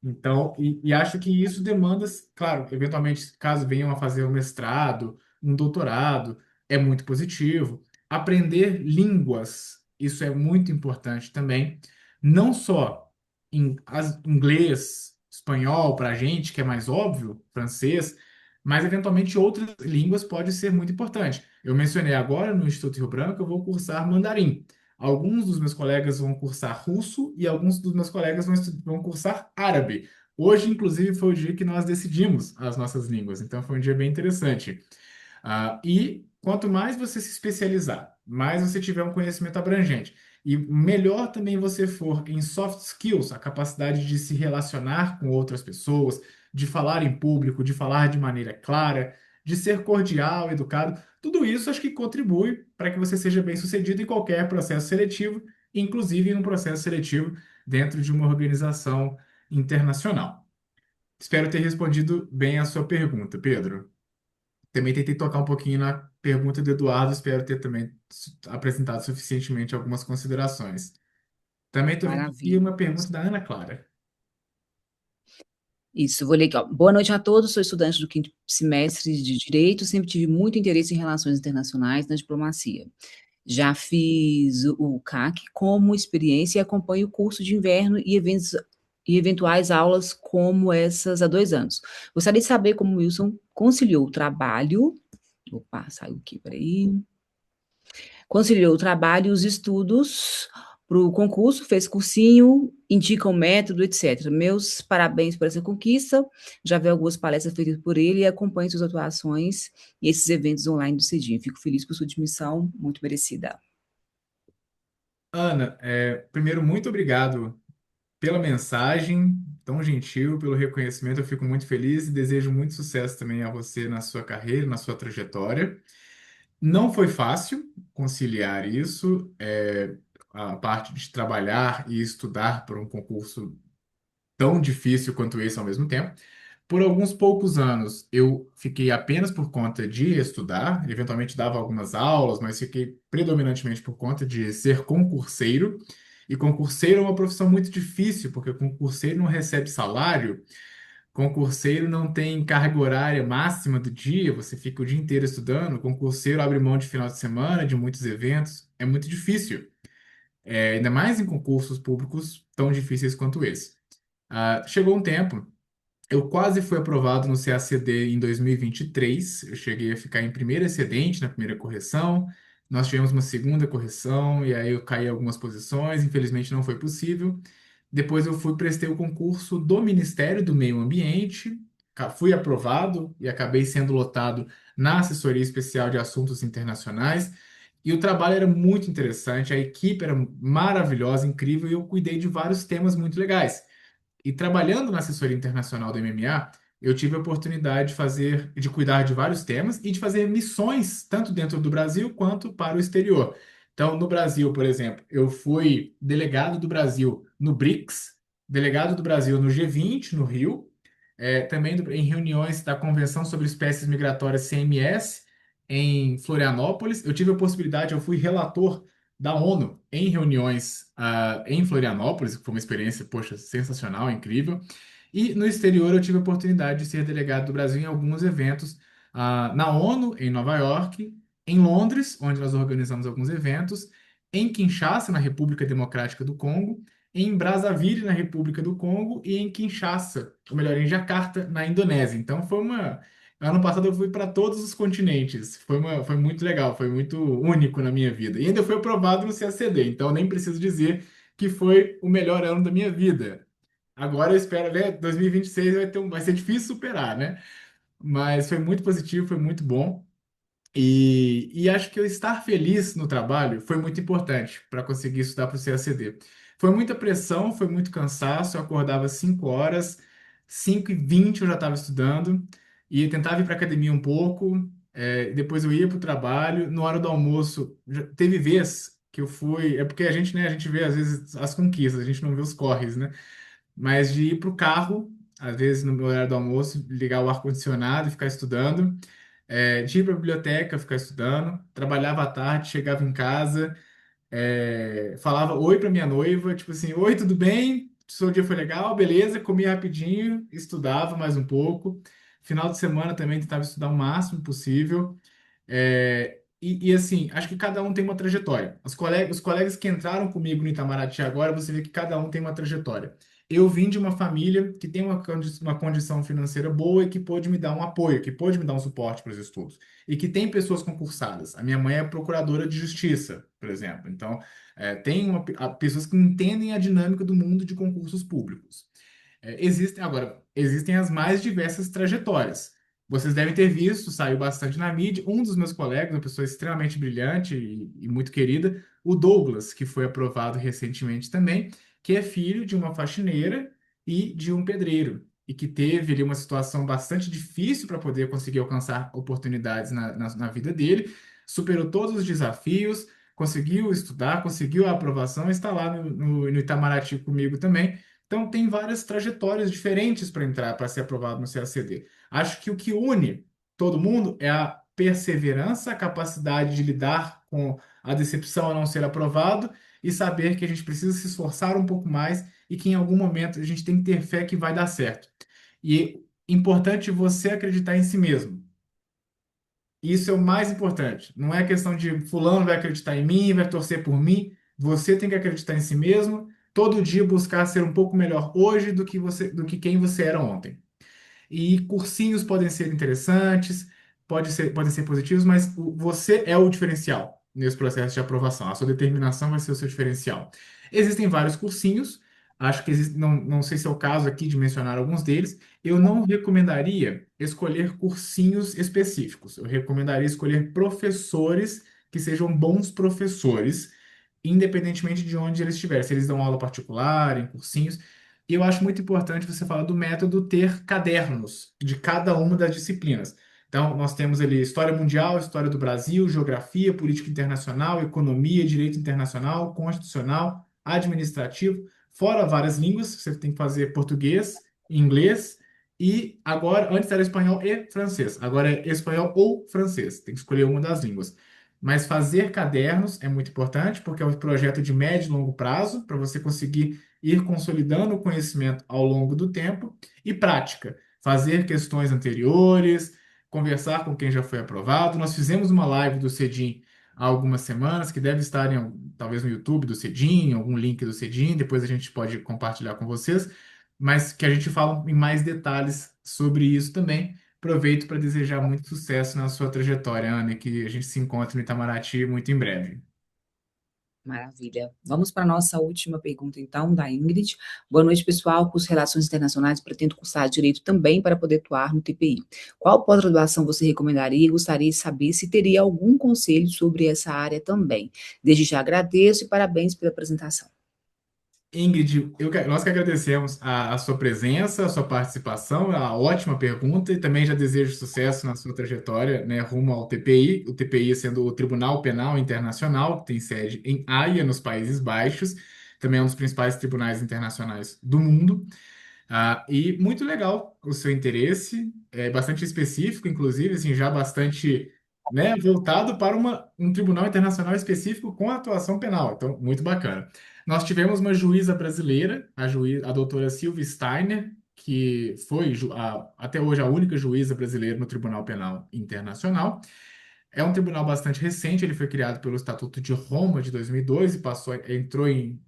Então, e acho que isso demanda, claro, eventualmente, caso venham a fazer um mestrado, um doutorado, é muito positivo. Aprender línguas, isso é muito importante também, não só inglês, espanhol para a gente, que é mais óbvio, francês, mas eventualmente outras línguas pode ser muito importante. Eu mencionei agora no Instituto Rio Branco, eu vou cursar mandarim. Alguns dos meus colegas vão cursar russo e alguns dos meus colegas vão cursar árabe. Hoje, inclusive, foi o dia que nós decidimos as nossas línguas, então foi um dia bem interessante. E quanto mais você se especializar, mais você tiver um conhecimento abrangente, e melhor também você for em soft skills, a capacidade de se relacionar com outras pessoas, de falar em público, de falar de maneira clara, de ser cordial, educado, tudo isso acho que contribui para que você seja bem-sucedido em qualquer processo seletivo, inclusive em um processo seletivo dentro de uma organização internacional. Espero ter respondido bem a sua pergunta, Pedro. Também tentei tocar um pouquinho na pergunta do Eduardo, espero ter também apresentado suficientemente algumas considerações. Também estou vendo aqui Maravilha. uma pergunta da Ana Clara. Isso, vou ler aqui, ó. Boa noite a todos, sou estudante do quinto semestre de Direito, sempre tive muito interesse em relações internacionais na diplomacia. Já fiz o CAC como experiência e acompanho o curso de inverno e eventuais aulas como essas há 2 anos. Gostaria de saber como o Wilson conciliou o trabalho. Opa, saiu aqui, peraí. Conciliou o trabalho e os estudos para o concurso, fez cursinho, indica o método, etc. Meus parabéns por essa conquista. Já vi algumas palestras feitas por ele e acompanho suas atuações e esses eventos online do Cedinho. Fico feliz por sua admissão, muito merecida. Ana, primeiro, muito obrigado pela mensagem tão gentil, pelo reconhecimento. Eu fico muito feliz e desejo muito sucesso também a você na sua carreira, na sua trajetória. Não foi fácil conciliar isso, a parte de trabalhar e estudar para um concurso tão difícil quanto esse ao mesmo tempo. Por alguns poucos anos, eu fiquei apenas por conta de estudar, eventualmente dava algumas aulas, mas fiquei predominantemente por conta de ser concurseiro. E concurseiro é uma profissão muito difícil, porque concurseiro não recebe salário, concurseiro não tem carga horária máxima do dia, você fica o dia inteiro estudando, concurseiro abre mão de final de semana, de muitos eventos, é muito difícil. Ainda mais em concursos públicos tão difíceis quanto esse. Chegou um tempo. Eu quase fui aprovado no CACD em 2023. Eu cheguei a ficar em primeiro excedente na primeira correção. Nós tivemos uma segunda correção e aí eu caí algumas posições. Infelizmente não foi possível. Depois eu prestei o concurso do Ministério do Meio Ambiente. Fui aprovado e acabei sendo lotado na Assessoria Especial de Assuntos Internacionais. E o trabalho era muito interessante, a equipe era maravilhosa, incrível, e eu cuidei de vários temas muito legais. E trabalhando na assessoria internacional do MMA, eu tive a oportunidade de cuidar de vários temas e de fazer missões, tanto dentro do Brasil quanto para o exterior. Então, no Brasil, por exemplo, eu fui delegado do Brasil no BRICS, delegado do Brasil no G20, no Rio, também em reuniões da Convenção sobre Espécies Migratórias CMS, em Florianópolis. Eu tive a possibilidade, eu fui relator da ONU em reuniões em Florianópolis, que foi uma experiência, poxa, sensacional, incrível. E no exterior eu tive a oportunidade de ser delegado do Brasil em alguns eventos na ONU, em Nova York, em Londres, onde nós organizamos alguns eventos, em Kinshasa, na República Democrática do Congo, em Brazzaville, na República do Congo, e em Kinshasa, ou melhor, em Jakarta, na Indonésia. Então foi uma. Ano passado eu fui para todos os continentes. Foi muito legal, foi muito único na minha vida. E ainda fui aprovado no CACD, então nem preciso dizer que foi o melhor ano da minha vida. Agora eu espero, né? 2026 vai ser difícil superar, né? Mas foi muito positivo, foi muito bom. E acho que eu estar feliz no trabalho foi muito importante para conseguir estudar para o CACD. Foi muita pressão, foi muito cansaço. Eu acordava 5 horas, 5h20 eu já estava estudando, e tentava ir para academia um pouco. Depois eu ia para o trabalho. Na hora do almoço, teve vez que eu fui. É porque a gente, né, a gente vê às vezes as conquistas, a gente não vê os corres, né? Mas de ir para o carro, às vezes no meu horário do almoço, ligar o ar-condicionado e ficar estudando. De ir para a biblioteca, ficar estudando, trabalhava à tarde, chegava em casa, falava oi para minha noiva, tipo assim, oi, tudo bem? Seu dia foi legal? Beleza, comia rapidinho, estudava mais um pouco. Final de semana também tentava estudar o máximo possível. Assim, acho que cada um tem uma trajetória. Os colegas que entraram comigo no Itamaraty agora, você vê que cada um tem uma trajetória. Eu vim de uma família que tem uma condição financeira boa e que pôde me dar um apoio, que pôde me dar um suporte para os estudos. E que tem pessoas concursadas. A minha mãe é procuradora de justiça, por exemplo. Então, tem pessoas que entendem a dinâmica do mundo de concursos públicos. Existem as mais diversas trajetórias. Vocês devem ter visto, saiu bastante na mídia, um dos meus colegas, uma pessoa extremamente brilhante e muito querida, o Douglas, que foi aprovado recentemente também, que é filho de uma faxineira e de um pedreiro, e que teve ali uma situação bastante difícil para poder conseguir alcançar oportunidades na vida dele, superou todos os desafios, conseguiu estudar, conseguiu a aprovação, está lá no Itamaraty comigo também. Então, tem várias trajetórias diferentes para entrar, para ser aprovado no CACD. Acho que o que une todo mundo é a perseverança, a capacidade de lidar com a decepção a não ser aprovado e saber que a gente precisa se esforçar um pouco mais e que em algum momento a gente tem que ter fé que vai dar certo. E importante você acreditar em si mesmo. Isso é o mais importante. Não é questão de fulano vai acreditar em mim, vai torcer por mim. Você tem que acreditar em si mesmo, todo dia buscar ser um pouco melhor hoje do que quem você era ontem. E cursinhos podem ser interessantes, podem ser positivos, mas você é o diferencial. nesse processo de aprovação. A sua determinação vai ser o seu diferencial. Existem vários cursinhos, acho que existe, não sei se é o caso aqui de mencionar alguns deles. Eu não recomendaria escolher cursinhos específicos. Eu recomendaria escolher professores que sejam bons professores, independentemente de onde eles estiverem. Se eles dão aula particular, em cursinhos. E eu acho muito importante você falar do método ter cadernos de cada uma das disciplinas. Então, nós temos ali História Mundial, História do Brasil, Geografia, Política Internacional, Economia, Direito Internacional, Constitucional, Administrativo, fora várias línguas, você tem que fazer português, inglês, e agora, antes era espanhol e francês, agora é espanhol ou francês, tem que escolher uma das línguas. Mas fazer cadernos é muito importante, porque é um projeto de médio e longo prazo, para você conseguir ir consolidando o conhecimento ao longo do tempo, e prática, fazer questões anteriores, conversar com quem já foi aprovado. Nós fizemos uma live do Cedim há algumas semanas, que deve estar talvez no YouTube do Cedim, algum link do Cedim, depois a gente pode compartilhar com vocês, mas que a gente fala em mais detalhes sobre isso também. Aproveito para desejar muito sucesso na sua trajetória, Ana, e que a gente se encontre no Itamaraty muito em breve. Maravilha. Vamos para a nossa última pergunta, então, da Ingrid. Boa noite, pessoal. Curso Relações Internacionais, pretendo cursar Direito também para poder atuar no TPI. Qual pós-graduação você recomendaria? Gostaria de saber se teria algum conselho sobre essa área também. Desde já agradeço e parabéns pela apresentação. Ingrid, nós que agradecemos a sua presença, a sua participação, a ótima pergunta e também já desejo sucesso na sua trajetória, né, rumo ao TPI, o TPI sendo o Tribunal Penal Internacional, que tem sede em Haia, nos Países Baixos, também é um dos principais tribunais internacionais do mundo. E muito legal o seu interesse, é bastante específico, inclusive, assim, já bastante, né, voltado para um tribunal internacional específico com atuação penal. Então, muito bacana. Nós tivemos uma juíza brasileira, a doutora Silvia Steiner, que foi até hoje a única juíza brasileira no Tribunal Penal Internacional. É um tribunal bastante recente, ele foi criado pelo Estatuto de Roma de 2002 e entrou em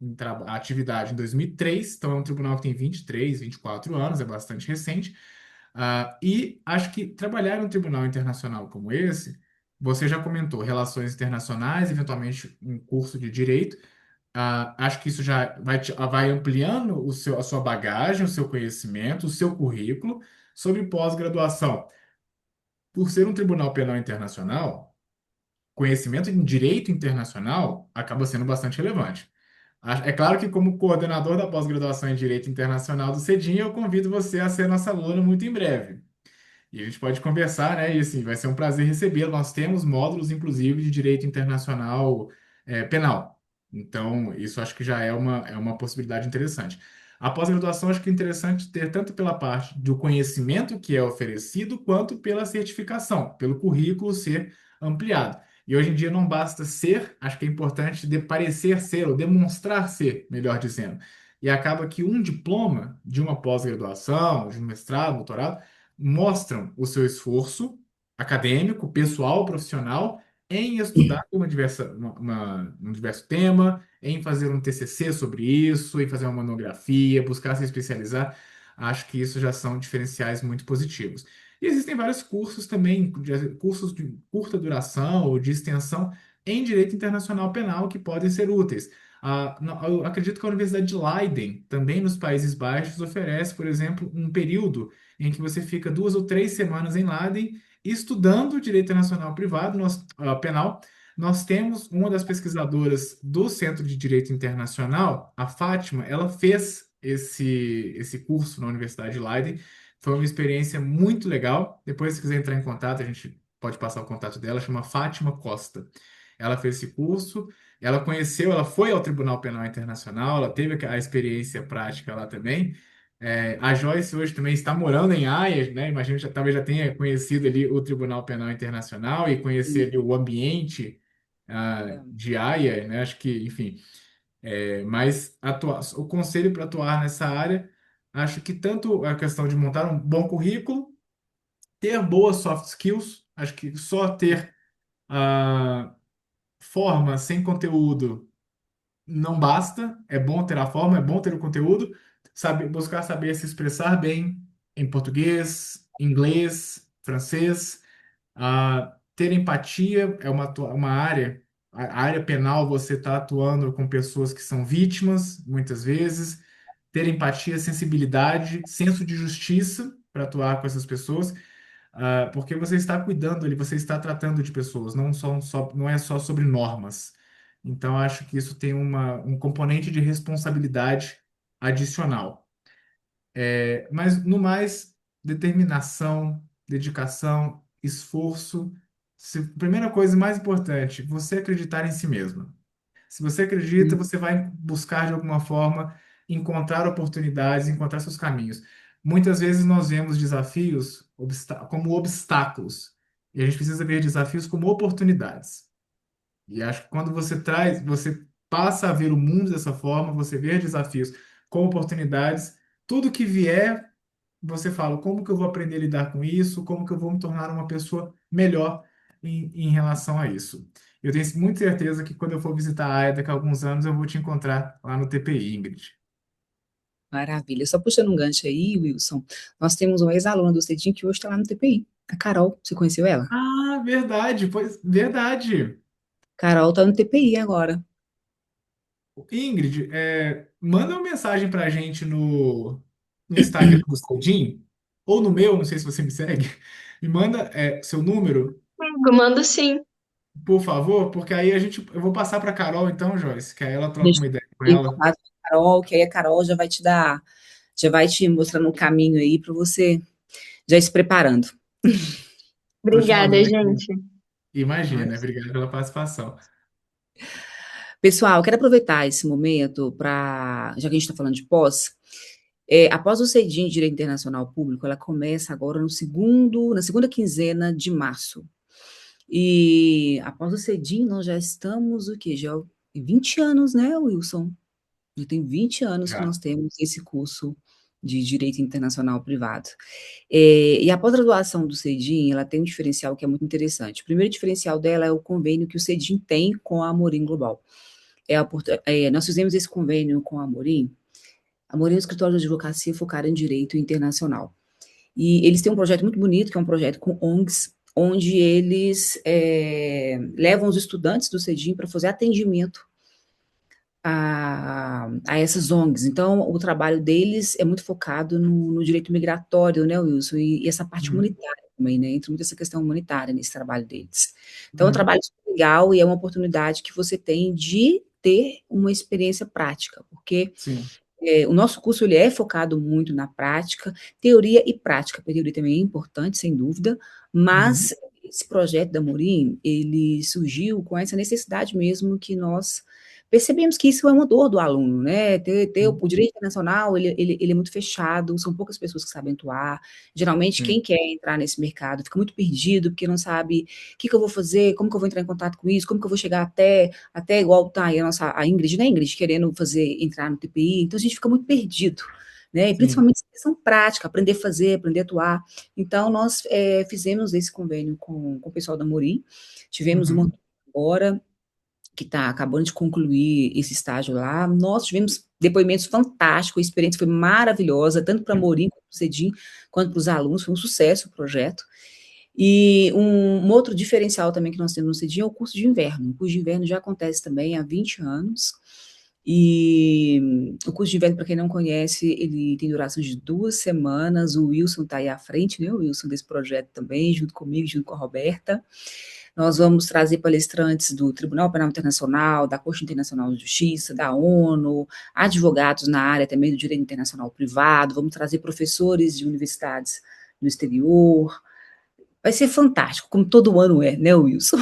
atividade em 2003, então é um tribunal que tem 23, 24 anos, é bastante recente. E acho que trabalhar em um tribunal internacional como esse, você já comentou, relações internacionais, eventualmente um curso de direito, acho que isso já vai ampliando a sua bagagem, o seu conhecimento, o seu currículo sobre pós-graduação. Por ser um tribunal penal internacional, conhecimento em direito internacional acaba sendo bastante relevante. É claro que, como coordenador da pós-graduação em Direito Internacional do Cedim, eu convido você a ser nossa aluna muito em breve. E a gente pode conversar, né? E assim, vai ser um prazer recebê-lo. Nós temos módulos, inclusive, de Direito Internacional Penal. Então, isso acho que já é uma possibilidade interessante. A pós-graduação acho que é interessante ter tanto pela parte do conhecimento que é oferecido, quanto pela certificação, pelo currículo ser ampliado. E hoje em dia não basta ser, acho que é importante parecer ser, ou demonstrar ser, melhor dizendo. E acaba que um diploma de uma pós-graduação, de um mestrado, doutorado, mostram o seu esforço acadêmico, pessoal, profissional, em estudar um diverso tema, em fazer um TCC sobre isso, em fazer uma monografia, buscar se especializar. Acho que isso já são diferenciais muito positivos. E existem vários cursos também, cursos de curta duração ou de extensão em direito internacional penal que podem ser úteis. Eu acredito que a Universidade de Leiden, também nos Países Baixos, oferece, por exemplo, um período em que você fica 2 ou 3 semanas em Leiden estudando direito internacional privado, penal. Nós temos uma das pesquisadoras do Centro de Direito Internacional, a Fátima, ela fez esse curso na Universidade de Leiden. Foi uma experiência muito legal. Depois, se quiser entrar em contato, a gente pode passar o contato dela, chama Fátima Costa. Ela fez esse curso, ela foi ao Tribunal Penal Internacional, ela teve a experiência prática lá também. A Joyce hoje também está morando em Haia, né? Imagino que talvez já tenha conhecido ali o Tribunal Penal Internacional e conhecer ali o ambiente de Haia, né? Acho que, enfim, mas o conselho para atuar nessa área, acho que tanto a questão de montar um bom currículo, ter boas soft skills, acho que só ter a forma sem conteúdo não basta, é bom ter a forma, é bom ter o conteúdo, buscar saber se expressar bem em português, inglês, francês, ter empatia é uma área a área penal, você está atuando com pessoas que são vítimas, muitas vezes, ter empatia, sensibilidade, senso de justiça para atuar com essas pessoas, porque você está cuidando ali, você está tratando de pessoas, não é só sobre normas. Então, acho que isso tem um componente de responsabilidade adicional. Mas, no mais, determinação, dedicação, esforço. Primeira coisa mais importante, você acreditar em si mesmo. Se você acredita, você vai buscar de alguma forma encontrar oportunidades, encontrar seus caminhos. Muitas vezes nós vemos desafios como obstáculos, e a gente precisa ver desafios como oportunidades. E acho que quando você passa a ver o mundo dessa forma, você vê desafios como oportunidades, tudo que vier, você fala, como que eu vou aprender a lidar com isso? Como que eu vou me tornar uma pessoa melhor em relação a isso? Eu tenho muita certeza que quando eu for visitar a AIA daqui a alguns anos, eu vou te encontrar lá no TPI, Ingrid. Maravilha. Só puxando um gancho aí, Wilson, nós temos uma ex-aluna do CEDIM que hoje está lá no TPI. A Carol, você conheceu ela? Ah, verdade, pois, verdade. Carol está no TPI agora. Ingrid, manda uma mensagem pra gente no Instagram do Cedim, ou no meu, não sei se você me segue. Me manda seu número, Eu mando sim. por favor, porque aí eu vou passar pra Carol então, Joyce, que aí ela troca Deixa uma ideia com eu ir em ela. contato com a Carol, que aí a Carol já vai te mostrando o caminho aí para você já ir se preparando. Tô te Obrigada, mandando aqui. gente. Imagina, Mas, obrigado pela participação. pessoal, eu quero aproveitar esse momento para, já que a gente está falando de pós, após o CEDIM de Direito Internacional Público, ela começa agora na segunda quinzena de março. E após o CEDIM, nós já estamos, o quê? Já 20 anos, né, Wilson? Já tem 20 anos que Já. nós temos esse curso de Direito Internacional Privado. E a pós-graduação do CEDIM, ela tem um diferencial que é muito interessante. O primeiro diferencial dela é o convênio que o CEDIM tem com a Amorim Global. Nós fizemos esse convênio com a Amorim. A Amorim é um escritório de advocacia focado em direito internacional. E eles têm um projeto muito bonito, que é um projeto com ONGs, onde eles levam os estudantes do CEDIM para fazer atendimento a essas ONGs. Então, o trabalho deles é muito focado no direito migratório, né, Wilson? E essa parte Uhum, humanitária também, né? Entra muito essa questão humanitária nesse trabalho deles. Então, é um uhum, trabalho super legal e é uma oportunidade que você tem de ter uma experiência prática, porque sim. o nosso curso ele é focado muito na prática, teoria e prática. A teoria também é importante, sem dúvida, Uhum, mas esse projeto da Morim, ele surgiu com essa necessidade mesmo que nós percebemos que isso é uma dor do aluno, né? Ter sim, o direito internacional, ele é muito fechado, são poucas pessoas que sabem atuar. Geralmente, sim, quem quer entrar nesse mercado fica muito perdido, porque não sabe o que eu vou fazer, como que eu vou entrar em contato com isso, como que eu vou chegar até igual tá aí a Ingrid, né, Ingrid, querendo entrar no TPI, então a gente fica muito perdido, né, e sim. principalmente questão prática, aprender a fazer, aprender a atuar. Então, nós fizemos esse convênio com o pessoal da Morim, tivemos uma Uhum, agora, que está acabando de concluir esse estágio lá, nós tivemos depoimentos fantásticos, a experiência foi maravilhosa, tanto para a Morim, quanto para o Cedim, quanto para os alunos, foi um sucesso o projeto. E um outro diferencial também que nós temos no CEDIM é o curso de inverno. O curso de inverno já acontece também há 20 anos. E o curso de inverno, para quem não conhece, ele tem duração de 2 semanas. O Wilson está aí à frente, né? O Wilson desse projeto também, junto comigo, junto com a Roberta. Nós vamos trazer palestrantes do Tribunal Penal Internacional, da Corte Internacional de Justiça, da ONU, advogados na área também do direito internacional privado, vamos trazer professores de universidades no exterior. Vai ser fantástico, como todo ano é, né, Wilson?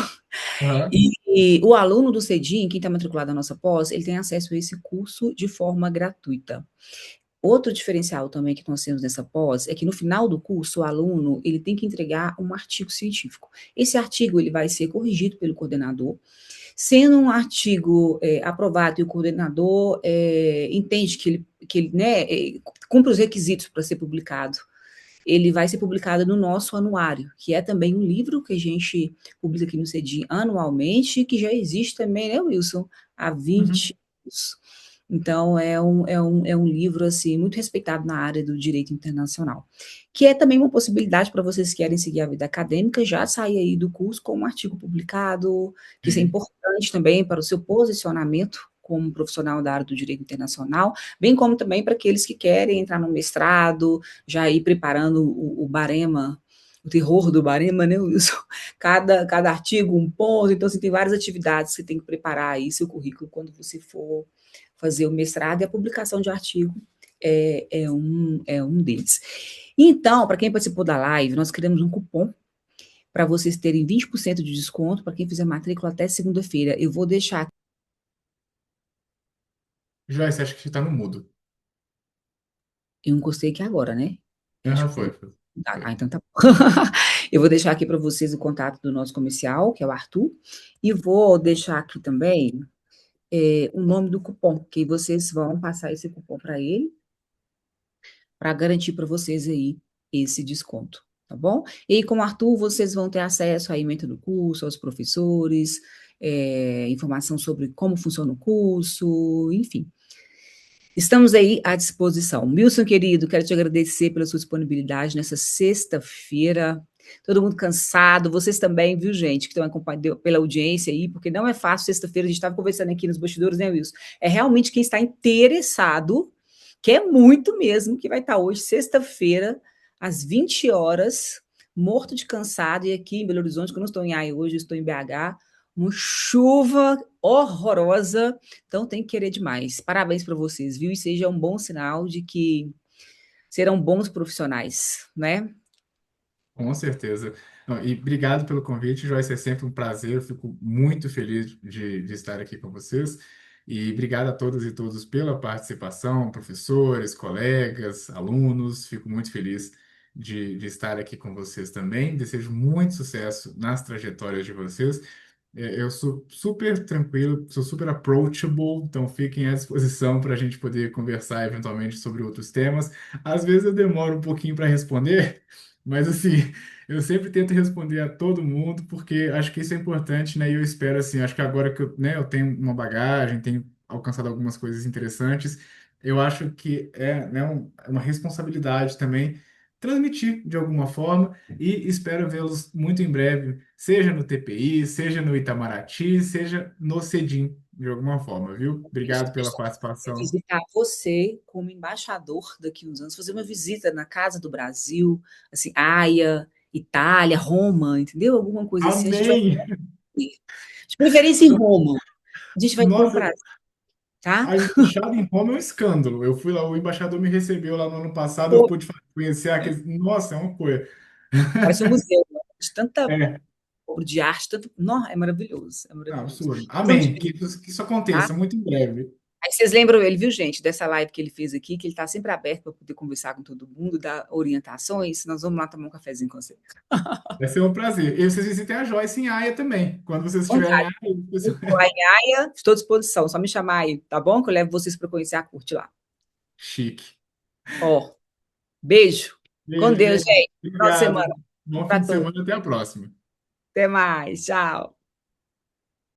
aham, E o aluno do CEDIM, quem está matriculado na nossa pós, ele tem acesso a esse curso de forma gratuita. Outro diferencial também que nós temos nessa pós é que no final do curso o aluno ele tem que entregar um artigo científico. Esse artigo ele vai ser corrigido pelo coordenador, sendo um artigo aprovado e o coordenador entende que ele né, cumpre os requisitos para ser publicado, ele vai ser publicado no nosso anuário, que é também um livro que a gente publica aqui no CEDIM anualmente, que já existe também, né, Wilson, há uhum. 20 anos. Então, é um livro, assim, muito respeitado na área do direito internacional, que é também uma possibilidade para vocês que querem seguir a vida acadêmica, já sair aí do curso com um artigo publicado, que isso é Sim. importante também para o seu posicionamento como profissional da área do direito internacional, bem como também para aqueles que querem entrar no mestrado, já ir preparando o barema, o terror do barema, né, Wilson? Cada artigo, um ponto, então, assim, tem várias atividades que você tem que preparar aí seu currículo quando você for fazer o mestrado, e a publicação de artigo é um deles. Então, para quem participou da live, nós criamos um cupom para vocês terem 20% de desconto para quem fizer matrícula até segunda-feira. Eu vou deixar. Joyce, acho que você está no mudo. Eu encostei aqui agora, né? Acho Aham, que foi. foi. Então tá bom. Eu vou deixar aqui para vocês o contato do nosso comercial, que é o Arthur, e vou deixar aqui também o nome do cupom, que vocês vão passar esse cupom para ele, para garantir para vocês aí esse desconto, tá bom? E aí, com o Arthur, vocês vão ter acesso à ementa do curso, aos professores, informação sobre como funciona o curso, enfim. Estamos aí à disposição. Wilson, querido, quero te agradecer pela sua disponibilidade nessa sexta-feira. Todo mundo cansado, vocês também, viu, gente, que estão acompanhando pela audiência aí, porque não é fácil sexta-feira, a gente estava conversando aqui nos bastidores, né, Wilson? É realmente quem está interessado, quer muito mesmo, que vai estar hoje, sexta-feira, às 20 horas, morto de cansado, e aqui em Belo Horizonte, que eu não estou em AI hoje, eu estou em BH, uma chuva horrorosa, então tem que querer demais. Parabéns para vocês, viu? E seja um bom sinal de que serão bons profissionais, né? Com certeza. Não, e obrigado pelo convite, Joyce. É sempre um prazer. Eu fico muito feliz de estar aqui com vocês. E obrigado a todas e todos pela participação, professores, colegas, alunos. Fico muito feliz de estar aqui com vocês também. Desejo muito sucesso nas trajetórias de vocês. Eu sou super tranquilo, sou super approachable, então fiquem à disposição para a gente poder conversar eventualmente sobre outros temas. Às vezes eu demoro um pouquinho para responder, mas assim, eu sempre tento responder a todo mundo, porque acho que isso é importante, né? E eu espero assim, acho que agora que eu, né, eu tenho uma bagagem, tenho alcançado algumas coisas interessantes, eu acho que é, né, uma responsabilidade também transmitir de alguma forma e espero vê-los muito em breve, seja no TPI, seja no Itamaraty, seja no Cedim, de alguma forma, viu? Obrigado pela participação. Visitar você como embaixador daqui a uns anos, fazer uma visita na Casa do Brasil, assim, Haia, Itália, Roma, entendeu? Alguma coisa assim, a gente vai Amém! de preferência em Roma. A gente vai ter um Nossa, prazer, tá? a embaixada em Roma é um escândalo. Eu fui lá, o embaixador me recebeu lá no ano passado, eu Pô, pude conhecer aqueles. Nossa, é uma coisa. parece um museu, né? De tanta É, obra de arte, tanto. Não, é maravilhoso, é maravilhoso. absurdo. Nós vamos Amém. dividir, Que isso tá? aconteça muito em breve. Aí vocês lembram ele, viu, gente, dessa live que ele fez aqui, que ele está sempre aberto para poder conversar com todo mundo, dar orientações. Nós vamos lá tomar um cafezinho com você. Vai ser um prazer. E vocês visitem a Joyce em Haia também. Quando vocês estiverem em Vontade. Haia, Eu tô lá em Haia, estou à disposição, só me chamar aí, tá bom? Que eu levo vocês para conhecer a corte lá. chique. Ó, beijo. Com Beijo, Deus, gente. gente. Final de semana. Obrigado. Bom fim Para de todos. semana. Até a próxima. Até mais. Tchau.